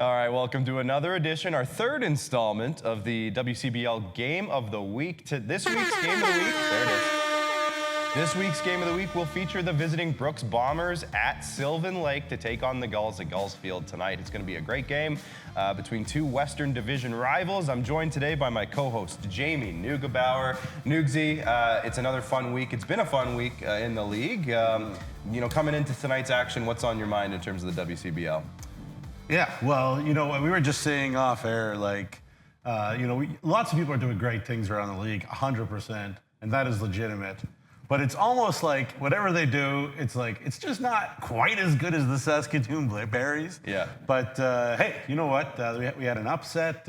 All right, welcome to another edition, our third installment of the WCBL Game of the Week. This week's Game of the Week, there it is. This week's Game of the Week will feature the visiting Brooks Bombers at Sylvan Lake to take on the Gulls at Gulls Field tonight. It's going to be a great game between two Western Division rivals. I'm joined today by my co-host, Jamie Neugebauer. Nugsy, it's another fun week. It's been a fun week in the league. Coming into tonight's action, what's on your mind in terms of the WCBL? Yeah, well, we were just saying off air, lots of people are doing great things around the league, 100%, and that is legitimate. But it's almost like whatever they do, it's just not quite as good as the Saskatchewan Berries. Yeah. But hey, you know what? We had an upset.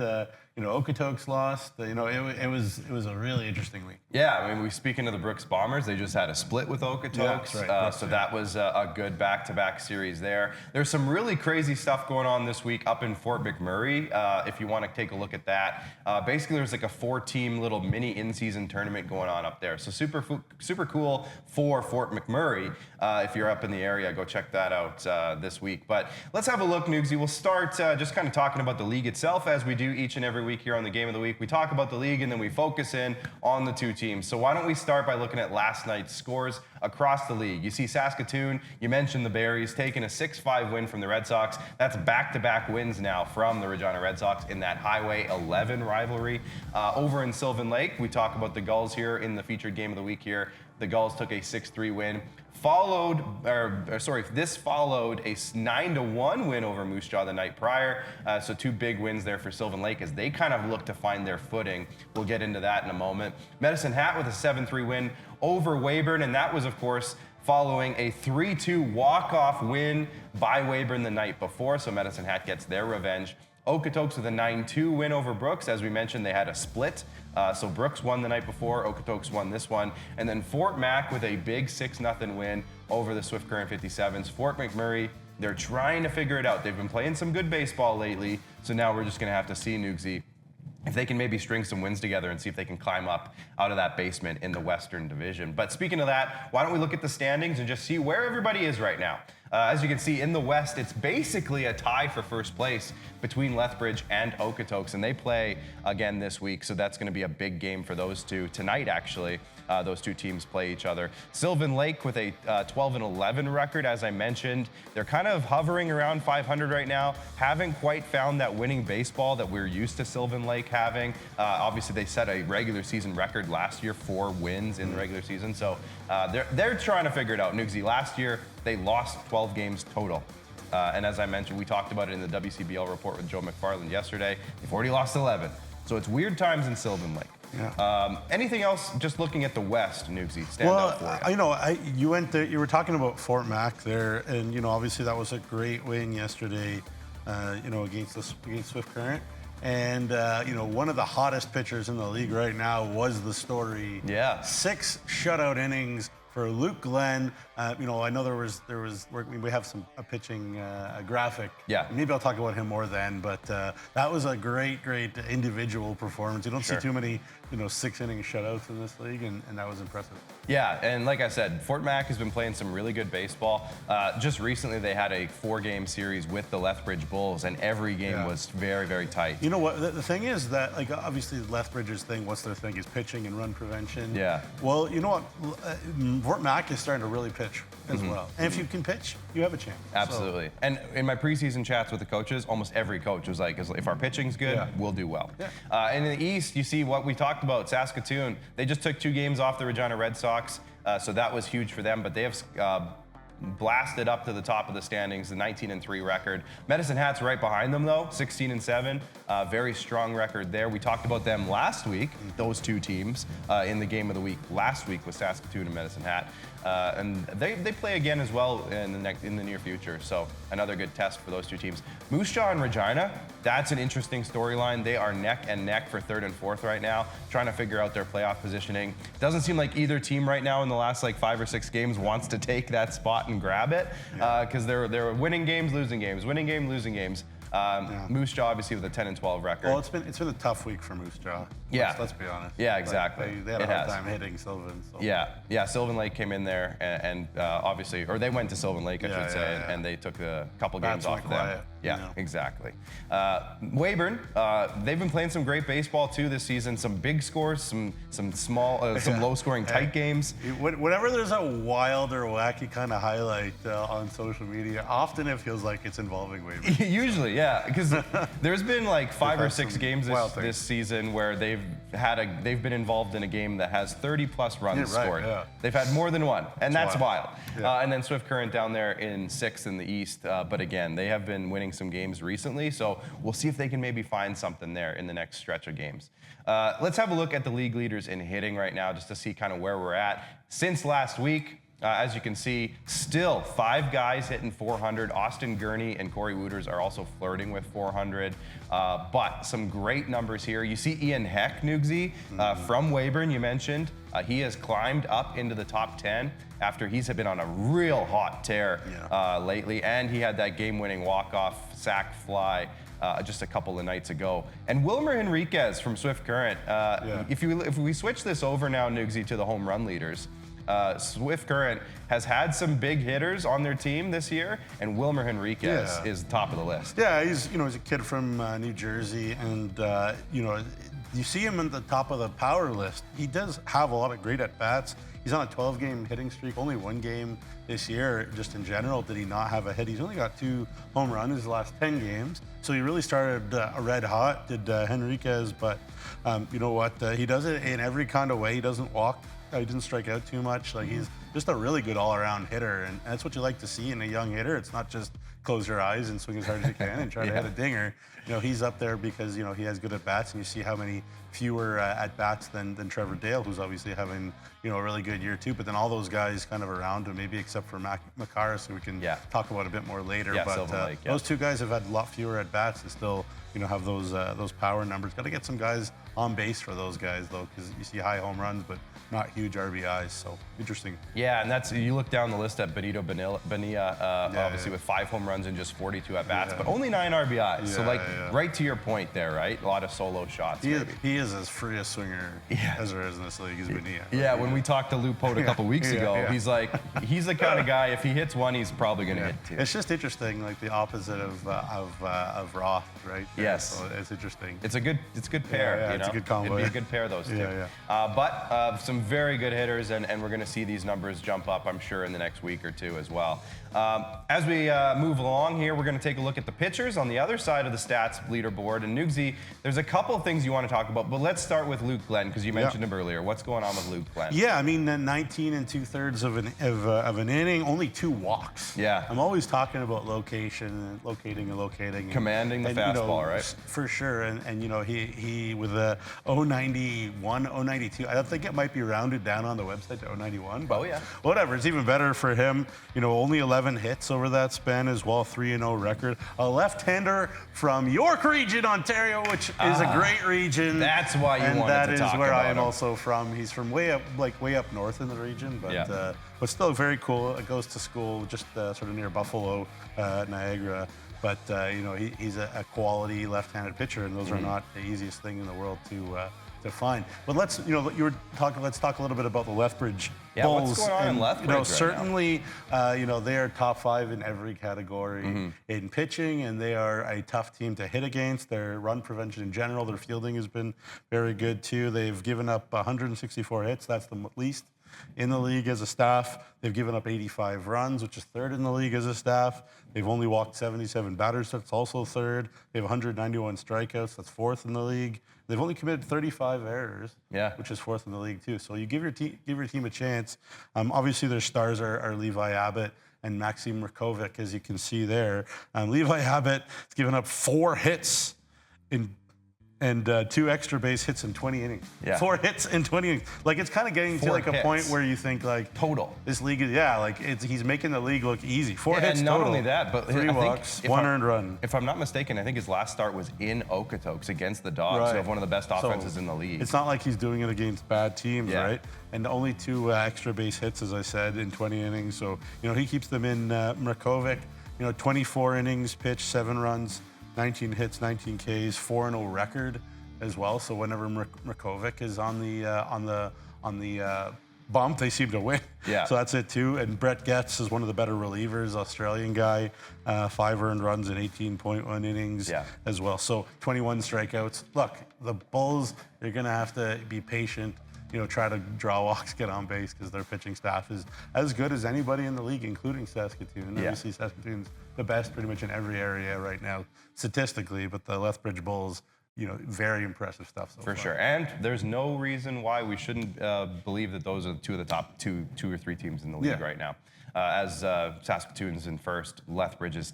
Okotoks lost. It was a really interesting week. Yeah, I mean, speaking of the Brooks Bombers, they just had a split with Okotoks. Yeah, that's right. So that was a good back-to-back series there. There's some really crazy stuff going on this week up in Fort McMurray. If you want to take a look at that, basically there's like a 4-team little mini in-season tournament going on up there. So super cool for Fort McMurray. If you're up in the area, go check that out this week. But let's have a look, Nugsy. We'll start just kind of talking about the league itself, as we do each and every week here on the Game of the Week. We talk about the league and then we focus in on the two teams. So why don't we start by looking at last night's scores across the league. You see Saskatoon, you mentioned the Berries, taking a 6-5 win from the Red Sox. That's back-to-back wins now from the Regina Red Sox in that Highway 11 rivalry. Over in Sylvan Lake, we talk about the Gulls here in the featured Game of the Week here. The Gulls took a 6-3 win. This followed a 9-1 win over Moose Jaw the night prior. So two big wins there for Sylvan Lake as they kind of look to find their footing. We'll get into that in a moment. Medicine Hat with a 7-3 win over Weyburn, and that was, of course, following a 3-2 walk-off win by Weyburn the night before. So Medicine Hat gets their revenge. Okotoks with a 9-2 win over Brooks. As we mentioned, they had a split. So Brooks won the night before, Okotoks won this one. And then Fort Mac with a big 6-0 win over the Swift Current 57s. Fort McMurray, they're trying to figure it out. They've been playing some good baseball lately. So now we're just going to have to see, Nugsy, if they can maybe string some wins together and see if they can climb up out of that basement in the Western Division. But speaking of that, why don't we look at the standings and just see where everybody is right now. As you can see, in the West, it's basically a tie for first place between Lethbridge and Okotoks, and they play again this week, so that's going to be a big game for those two. Tonight, actually, those two teams play each other. Sylvan Lake with a 12-11 record, as I mentioned. They're kind of hovering around 500 right now. Haven't quite found that winning baseball that we're used to Sylvan Lake having. Obviously, they set a regular season record last year, 4 wins in the regular season, so they're trying to figure it out. Nugsy, last year, they lost 12 games total. And as I mentioned, we talked about it in the WCBL report with Joe McFarland yesterday. They've already lost 11. So it's weird times in Sylvan Lake. Yeah. Anything else, just looking at the West, Nugsy, stand out for you? You were talking about Fort Mac there, and, obviously that was a great win yesterday, against Swift Current. And, one of the hottest pitchers in the league right now was the story. Yeah. 6 shutout innings for Luke Glenn. I know we have a pitching graphic. Yeah. Maybe I'll talk about him more then, but that was a great individual performance. You don't see too many, 6-inning shutouts in this league, and that was impressive. Yeah, and like I said, Fort Mac has been playing some really good baseball. Just recently, they had a 4-game series with the Lethbridge Bulls, and every game was very, very tight. You know what? The thing is that, obviously, Lethbridge's thing, what's their thing, is pitching and run prevention. Yeah. Well, you know what? Fort Mac is starting to really pitch as well. And if you can pitch, you have a chance. Absolutely. So. And in my preseason chats with the coaches, almost every coach was like, if our pitching's good, we'll do well. Yeah. And in the East, you see what we talked about, Saskatoon. They just took 2 games off the Regina Red Sox, so that was huge for them. But they have blasted up to the top of the standings, the 19-3 record. Medicine Hat's right behind them, though, 16-7. Very strong record there. We talked about them last week, those two teams, in the Game of the Week last week with Saskatoon and Medicine Hat. And they play again as well in the near future, so another good test for those two teams. Moose Jaw and Regina, that's an interesting storyline. They are neck and neck for 3rd and 4th right now, trying to figure out their playoff positioning. Doesn't seem like either team right now in the last 5 or 6 games wants to take that spot and grab it, because they're winning games, losing games, winning games, losing games. Moose Jaw obviously with a 10-12 record. Well, it's been a tough week for Moose Jaw. Yeah. Let's be honest. Yeah, exactly. Like, they had a hard time hitting Sylvan. So. Yeah. Sylvan Lake came in there and obviously, or they went to Sylvan Lake, I should say, and they took a couple games off of them. Yeah, exactly. Weyburn, they've been playing some great baseball too this season. Some big scores, some small, some low-scoring tight games. Whenever there's a wild or wacky kind of highlight on social media, often it feels like it's involving Weyburn. Usually, yeah, because there's been like 5 or 6 games this season where they've been involved in a game that has 30+ runs scored. Yeah. They've had more than one, and that's wild. Yeah. And then Swift Current down there in 6th in the East. But again, they have been winning some games recently, so we'll see if they can maybe find something there in the next stretch of games. Let's have a look at the league leaders in hitting right now, just to see kind of where we're at. Since last week, as you can see, still 5 guys hitting 400. Austin Gurney and Corey Wooters are also flirting with 400. But some great numbers here. You see Ian Heck, Nugsy, from Weyburn, you mentioned. He has climbed up into the top 10 after he's been on a real hot tear lately. And he had that game-winning walk-off sac fly just a couple of nights ago. And Wilmer Henriquez from Swift Current. If we switch this over now, Nugsy, to the home run leaders, Swift Current has had some big hitters on their team this year, and Wilmer Henriquez is top of the list. Yeah, he's a kid from New Jersey, and you see him at the top of the power list. He does have a lot of great at bats. He's on a 12-game hitting streak. Only 1 game this year, just in general, did he not have a hit. He's only got 2 home runs his last 10 games. So he really started red hot, did Henriquez. But you know what? He does it in every kind of way. He doesn't walk. He didn't strike out too much. Like, he's just a really good all-around hitter, and that's what you like to see in a young hitter. It's not just close your eyes and swing as hard as you can and try to hit a dinger. He's up there because he has good at bats, and you see how many fewer at bats than Trevor Dale, who's obviously having a really good year too. But then all those guys kind of around him, maybe except for Makaris, who we can talk about a bit more later. Yeah, but Lake, those 2 guys have had a lot fewer at bats and still have those power numbers. Got to get some guys on base for those guys though, because you see high home runs, but not huge RBIs, so interesting. Yeah, and you look down the list at Benito Bonilla, obviously with 5 home runs and just 42 at bats, but only 9 RBIs. So right to your point there, right? A lot of solo shots. He is as free a swinger as there is in this league as Bonilla. Yeah, when we talked to Lou Pote a couple weeks ago, he's like, he's the kind of guy, if he hits 1, he's probably going to hit 2. It's just interesting, like the opposite of Roth, right? Yes. So it's interesting. It's a good pair. It's a good combo. It'd be a good pair, those 2. But some very good hitters, and we're going to see these numbers jump up, I'm sure, in the next week or 2 as well. As we move along here, we're going to take a look at the pitchers on the other side of the stats leaderboard. And Nugsy, there's a couple of things you want to talk about, but let's start with Luke Glenn, because you mentioned him earlier. What's going on with Luke Glenn? Yeah, I mean, 19 2/3 of an inning, only 2 walks. Yeah. I'm always talking about locating. Commanding the fastball, right? For sure. And he with a 091, 092, I think it might be rounded down on the website to 091. But whatever, it's even better for him. Only 11 hits over that span as well, 3-0 record. A left-hander from York Region, Ontario, which is a great region. That's why you wanted to talk about him. And that is where I am also from. He's from way up north in the region, but still very cool. It goes to school just sort of near Buffalo, Niagara. But he's a quality left-handed pitcher, and those are not the easiest thing in the world to find. But let's talk a little bit about the Lethbridge Bulls. What's going on in Lethbridge right certainly, they are top 5 in every category in pitching, and they are a tough team to hit against. Their run prevention in general, their fielding has been very good too. They've given up 164 hits. That's the least in the league as a staff. They've given up 85 runs, which is 3rd in the league as a staff. They've only walked 77 batters. That's also 3rd. They have 191 strikeouts. That's 4th in the league. They've only committed 35 errors, which is 4th in the league too. So you give your team a chance. Obviously, their stars are Levi Abbott and Maxim Rakovic, as you can see there. Levi Abbott has given up 4 hits and 2 extra base hits in 20 innings. 4 hits in 20 innings. Like, it's kind of getting to like a point where you think like total. This league is he's making the league look easy. 4 hits and total. Not only that, but 3 walks, 1 earned run. If I'm not mistaken, I think his last start was in Okotoks against the Dogs, who have one of the best offenses in the league. It's not like he's doing it against bad teams, right? And only 2 extra base hits, as I said, in 20 innings. So he keeps them in. Mrakovic, 24 innings pitched, 7 runs. 19 hits, 19 Ks, 4-0 record as well. So whenever Mrkovic is on the bump, they seem to win. Yeah. So that's it too. And Brett Getz is one of the better relievers, Australian guy, 5 earned runs in 18.1 innings as well. So 21 strikeouts. Look, the Bulls, they're going to have to be patient, try to draw walks, get on base, because their pitching staff is as good as anybody in the league, including Saskatoon. Obviously, Saskatoon's the best pretty much in every area right now, statistically, but the Lethbridge Bulls, very impressive stuff so For far. sure. And there's no reason why we shouldn't believe that those are two of the top two or three teams in the league right now. As Saskatoon's in first, Lethbridge is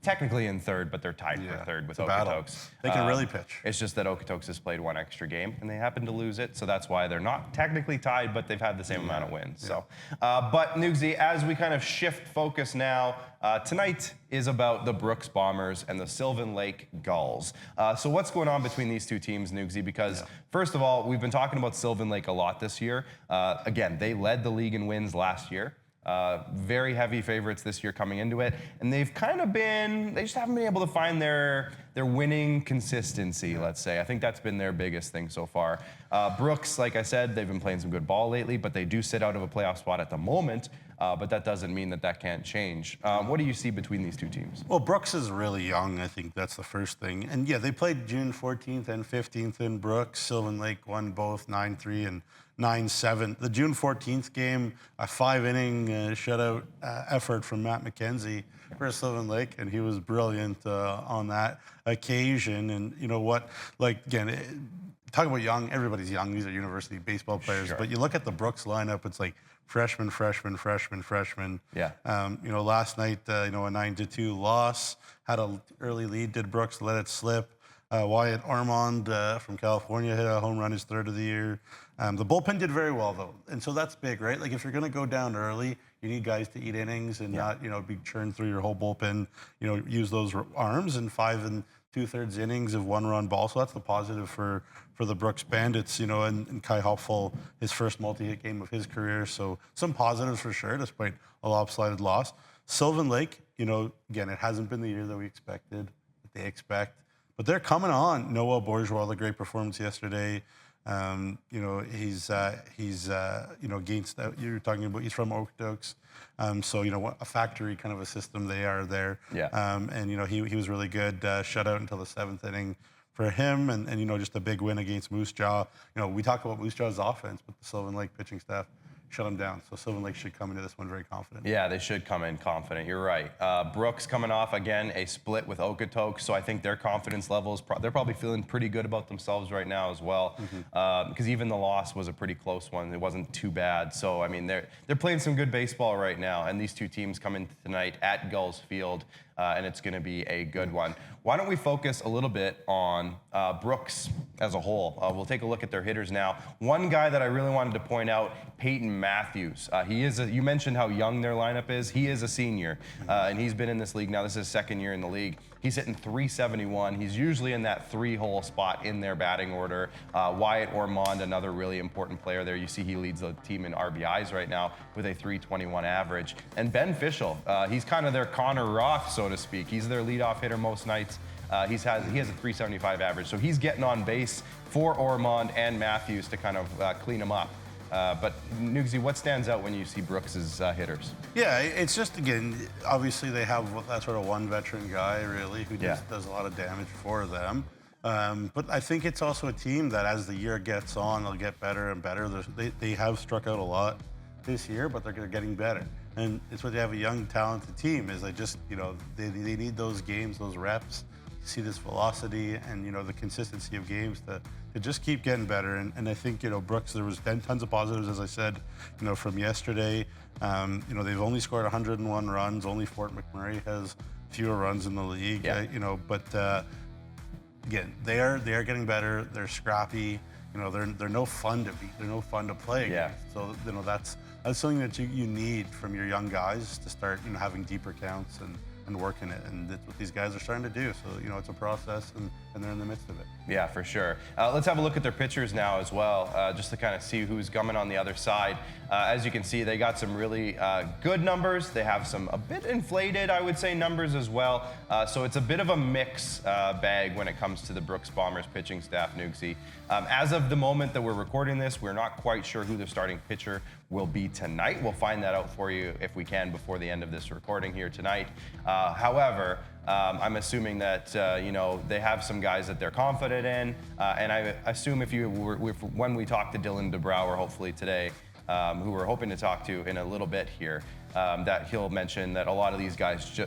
technically in third, but they're tied for third with Okotoks. They can really pitch. It's just that Okotoks has played one extra game, and they happen to lose it, so that's why they're not technically tied, but they've had the same amount of wins. So, but Nugsy, as we kind of shift focus now, tonight is about the Brooks Bombers and the Sylvan Lake Gulls. So what's going on between these two teams, Nugsy? Because first of all, we've been talking about Sylvan Lake a lot this year. Again, they led the league in wins last year. Very heavy favorites this year coming into it, and they just haven't been able to find their winning consistency, let's say. I think that's been their biggest thing so far. Brooks, like I said, they've been playing some good ball lately, but they do sit out of a playoff spot at the moment, but that doesn't mean that can't change. What do you see between these two teams? Well, Brooks is really young. I think that's the first thing. And they played June 14th and 15th in Brooks. Sylvan Lake won both 9-3 and 9-7. The June 14th game, a 5-inning shutout effort from Matt McKenzie for Sylvan Lake, and he was brilliant on that occasion. And you know what? Talking about young, everybody's young. These are university baseball players. But you look at the Brooks lineup, it's like freshman. Yeah. Last night, a 9-2 loss, had an early lead, did Brooks, let it slip. Wyatt Ormond from California hit a home run, his third of the year. The bullpen did very well, though. And so that's big, right? Like, if you're going to go down early, you need guys to eat innings and not, be churned through your whole bullpen. Use those arms in 5 2/3 innings of one-run ball. So that's the positive for the Brooks Bandits, and Kai Hopful, his first multi-hit game of his career. So some positives for sure, despite a lopsided loss. Sylvan Lake, again, it hasn't been the year that we expected, that they expect. But they're coming on. Noah Bourgeois, the great performance yesterday. He's against, you're talking about, he's from Okotoks. A factory kind of a system they are there. Yeah. And he was really good. Shutout until the 7th inning for him. And just a big win against Moose Jaw. We talk about Moose Jaw's offense, but the Sylvan Lake pitching staff shut them down. So Sylvan Lake should come into this one very confident. Yeah, they should come in confident. You're right. Brooks coming off, again, a split with Okotoks, so I think their confidence levels, they're probably feeling pretty good about themselves right now as well, because even the loss was a pretty close one. It wasn't too bad. So, I mean, they're playing some good baseball right now, and these two teams come in tonight at Gulls Field, and it's going to be a good one. Why don't we focus a little bit on Brooks as a whole? We'll take a look at their hitters now. One guy that I really wanted to point out, Peyton Matthews. You mentioned how young their lineup is. He is a senior, and he's been in this league now. This is his second year in the league. He's hitting .371. He's usually in that 3-hole spot in their batting order. Wyatt Ormond, another really important player there. You see he leads the team in RBIs right now with a .321 average. And Ben Fischel, he's kind of their Connor Roth, so to speak. He's their leadoff hitter most nights. He has a .375 average, so he's getting on base for Ormond and Matthews to kind of clean him up. But Nugsy, what stands out when you see Brooks's hitters? Yeah, it's just, again, obviously they have that sort of one veteran guy, really, who just does a lot of damage for them. But I think it's also a team that as the year gets on, they'll get better and better. They have struck out a lot this year, but they're getting better. And it's what they have a young, talented team is they just, they need those games, those reps, to see this velocity and, the consistency of games to just keep getting better. And I think, Brooks, there was tons of positives, as I said, from yesterday. They've only scored 101 runs. Only Fort McMurray has fewer runs in the league. Yeah. But again, they are getting better. They're scrappy. They're no fun to beat. They're no fun to play against. So, that's something that you need from your young guys to start, having deeper counts and working it. And that's what these guys are starting to do. So, you know, it's a process, and they're in the midst of it. Yeah, for sure. Let's have a look at their pitchers now as well, just to kind of see who's coming on the other side. As you can see, they got some really good numbers. They have some a bit inflated, I would say, numbers as well. So it's a bit of a mix bag when it comes to the Brooks Bombers pitching staff, Nugsy. As of the moment that we're recording this, we're not quite sure who the starting pitcher will be tonight. We'll find that out for you if we can before the end of this recording here tonight. However, I'm assuming that you know, they have some guys that they're confident in, and I assume when we talk to Dylan DeBrouwer, hopefully today, who we're hoping to talk to in a little bit here, that he'll mention that a lot of these guys,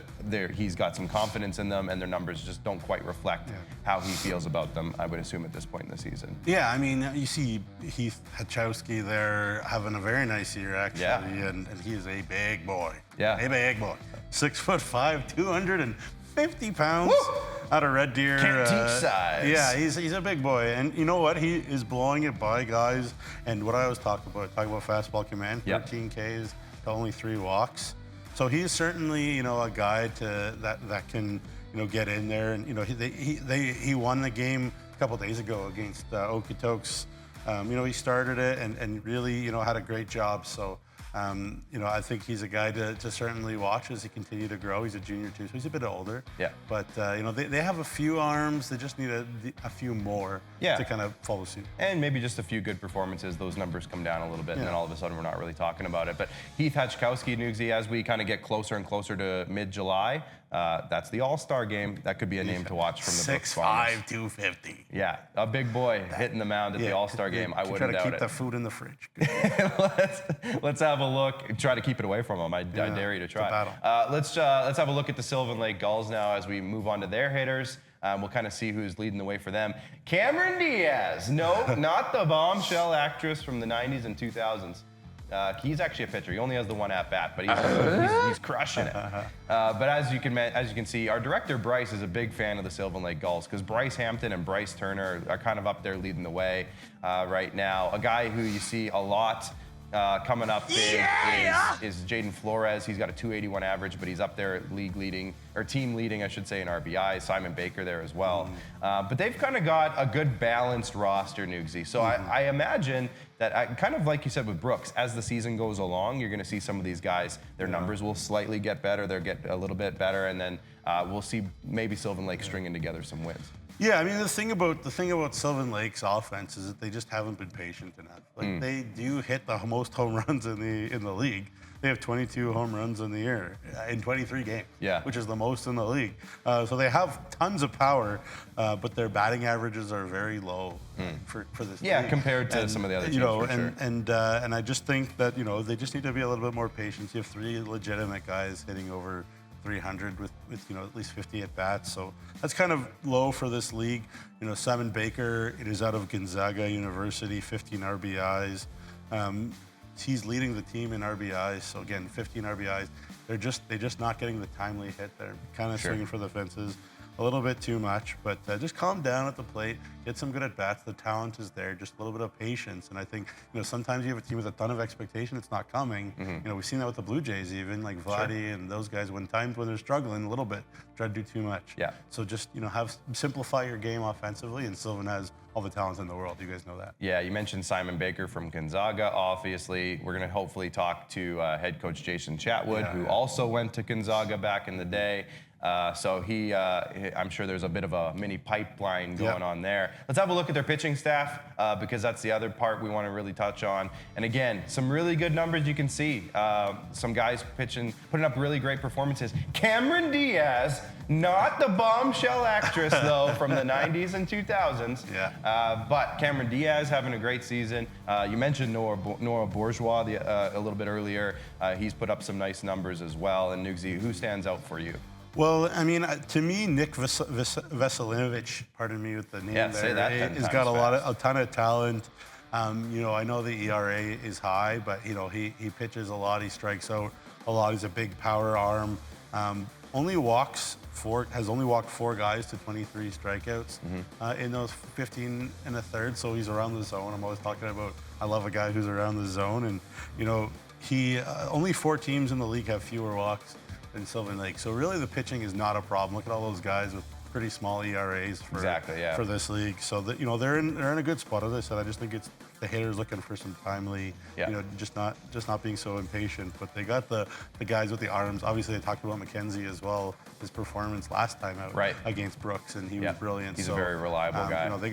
he's got some confidence in them, and their numbers just don't quite reflect how he feels about them, I would assume, at this point in the season. Yeah, I mean, you see Heath Hachowski there having a very nice year, actually, and he is a big boy. Yeah. A big boy. 6'5", 250 pounds. Woo! Out of Red Deer. Can't teach size. Yeah, he's a big boy. And you know what? He is blowing it by guys. And what I always talk about fastball command, 13 Ks to only 3 walks. So he's certainly, you know, a guy that can, you know, get in there. And, you know, he won the game a couple days ago against Okotoks. You know, he started it and really, you know, had a great job. So, you know, I think he's a guy to certainly watch as he continue to grow. He's a junior too, so he's a bit older. Yeah. But you know, they have a few arms. They just need a few more to kind of follow suit. And maybe just a few good performances. Those numbers come down a little bit, and then all of a sudden we're not really talking about it. But Heath Hachkowski, Nugsy, as we kind of get closer and closer to mid-July, that's the All-Star game. That could be a name to watch from the Brooks Bombers. 6'5", 250. Yeah, a big boy hitting the mound at the All-Star game. I wouldn't doubt it. Try to keep the food in the fridge. Let's have a look. Try to keep it away from them. I dare you to try. Let's have a look at the Sylvan Lake Gulls now as we move on to their hitters. We'll kind of see who's leading the way for them. Cameron Diaz. No, not the bombshell actress from the 90s and 2000s. He's actually a pitcher. He only has the one at bat, but he's crushing it. But as you can see, our director Bryce is a big fan of the Sylvan Lake Gulls because Bryce Hampton and Bryce Turner are kind of up there leading the way right now. A guy who you see a lot coming up big is Jaden Flores. He's got a 281 average, but he's up there at team leading, I should say, in RBI. Simon Baker there as well. But they've kind of got a good balanced roster, Nugsy. So I imagine that, kind of like you said with Brooks, as the season goes along, you're going to see some of these guys, their numbers will slightly get better. They'll get a little bit better, and then we'll see maybe Sylvan Lake stringing together some wins. Yeah, I mean, the thing about Sylvan Lake's offense is that they just haven't been patient enough. Like they do hit the most home runs in the league. They have 22 home runs in the year in 23 games, which is the most in the league. So they have tons of power, but their batting averages are very low for this league. Yeah, compared to some of the other teams, you know, for sure. And I just think that, you know, they just need to be a little bit more patient. You have 3 legitimate guys hitting over 300 with you know, at least 50 at bats, so that's kind of low for this league. You know, Simon Baker, it is out of Gonzaga University, 15 RBIs. He's leading the team in RBIs, so again, 15 RBIs. They're just not getting the timely hit. They're kind of swinging for the fences a little bit too much, but just calm down at the plate, get some good at-bats. The talent is there, just a little bit of patience. And I think, you know, sometimes you have a team with a ton of expectation, it's not coming. You know, we've seen that with the Blue Jays even, like Vladdy and those guys, when they're struggling a little bit, try to do too much. Yeah. So just, you know, simplify your game offensively, and Sylvan has all the talent in the world. You guys know that. Yeah, you mentioned Simon Baker from Gonzaga, obviously. We're going to hopefully talk to head coach Jason Chatwood, who also went to Gonzaga back in the day. So I'm sure there's a bit of a mini pipeline going on there. Let's have a look at their pitching staff because that's the other part we want to really touch on. And again, some really good numbers you can see. Some guys putting up really great performances. Cameron Diaz, not the bombshell actress though from the 90s and 2000s. But Cameron Diaz having a great season. You mentioned Noah Bourgeois a little bit earlier. He's put up some nice numbers as well. And Nugsy, who stands out for you? Well, I mean, to me, Nick Veselinovich, pardon me with the name there, say that he's got a ton of talent. You know, I know the ERA is high, but, you know, he pitches a lot, he strikes out a lot, he's a big power arm. Has only walked 4 guys to 23 strikeouts in those 15 and a third, so he's around the zone. I'm always talking about, I love a guy who's around the zone, and, you know, only 4 teams in the league have fewer walks in Sylvan Lake. So really the pitching is not a problem. Look at all those guys with pretty small ERAs for, for this league. So that, they're in a good spot. As I said, I just think it's the hitters looking for some timely, just not being so impatient. But they got the guys with the arms. Obviously, they talked about McKenzie as well. His performance last time out against Brooks, and he was brilliant. He's a very reliable guy. They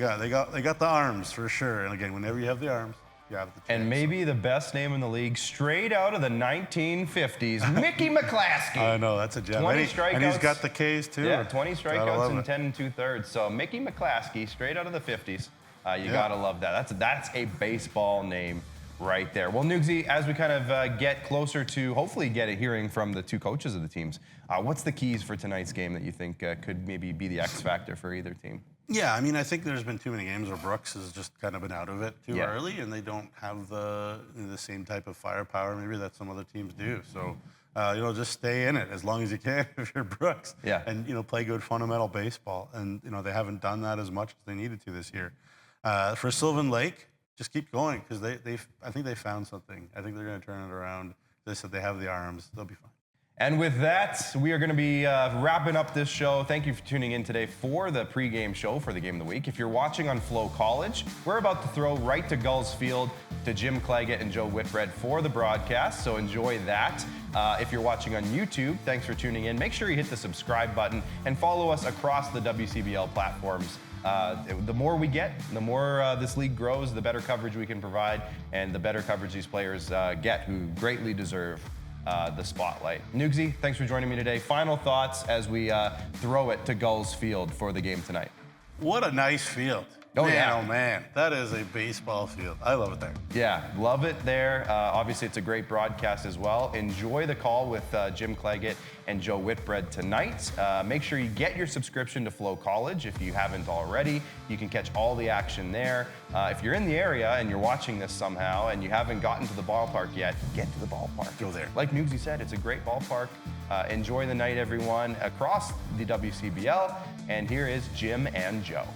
got the arms for sure. And again, whenever you have the arms, you have the chance. And maybe the best name in the league, straight out of the 1950s, Mickey McClaskey. I know, that's a gem. 20 strikeouts. And he's got the Ks too. Yeah, 20 strikeouts in 10 2/3. So Mickey McClaskey, straight out of the 50s. You gotta love that. That's a baseball name right there. Well, Nugsy, as we kind of get closer to hopefully get a hearing from the two coaches of the teams, what's the keys for tonight's game that you think could maybe be the X factor for either team? Yeah, I mean, I think there's been too many games where Brooks has just kind of been out of it too early, and they don't have the same type of firepower maybe that some other teams do. So, just stay in it as long as you can if you're Brooks. Yeah. And play good fundamental baseball, and they haven't done that as much as they needed to this year. For Sylvan Lake, just keep going because I think they found something. I think they're going to turn it around. They said they have the arms; they'll be fine. And with that, we are going to be wrapping up this show. Thank you for tuning in today for the pregame show for the Game of the Week. If you're watching on Flow College, we're about to throw right to Gulls Field to Jim Claggett and Joe Whitbread for the broadcast, so enjoy that. If you're watching on YouTube, thanks for tuning in. Make sure you hit the subscribe button and follow us across the WCBL platforms. The more we get, the more this league grows, the better coverage we can provide, and the better coverage these players get who greatly deserve the spotlight. Nugsy, thanks for joining me today. Final thoughts as we throw it to Gulls Field for the game tonight. What a nice field. Oh, man, that is a baseball field. I love it there. Yeah, love it there. Obviously, it's a great broadcast as well. Enjoy the call with Jim Claggett and Joe Whitbread tonight. Make sure you get your subscription to Flow College if you haven't already. You can catch all the action there. If you're in the area and you're watching this somehow and you haven't gotten to the ballpark yet, get to the ballpark. Go there. Like Nugsy said, it's a great ballpark. Enjoy the night, everyone, across the WCBL. And here is Jim and Joe.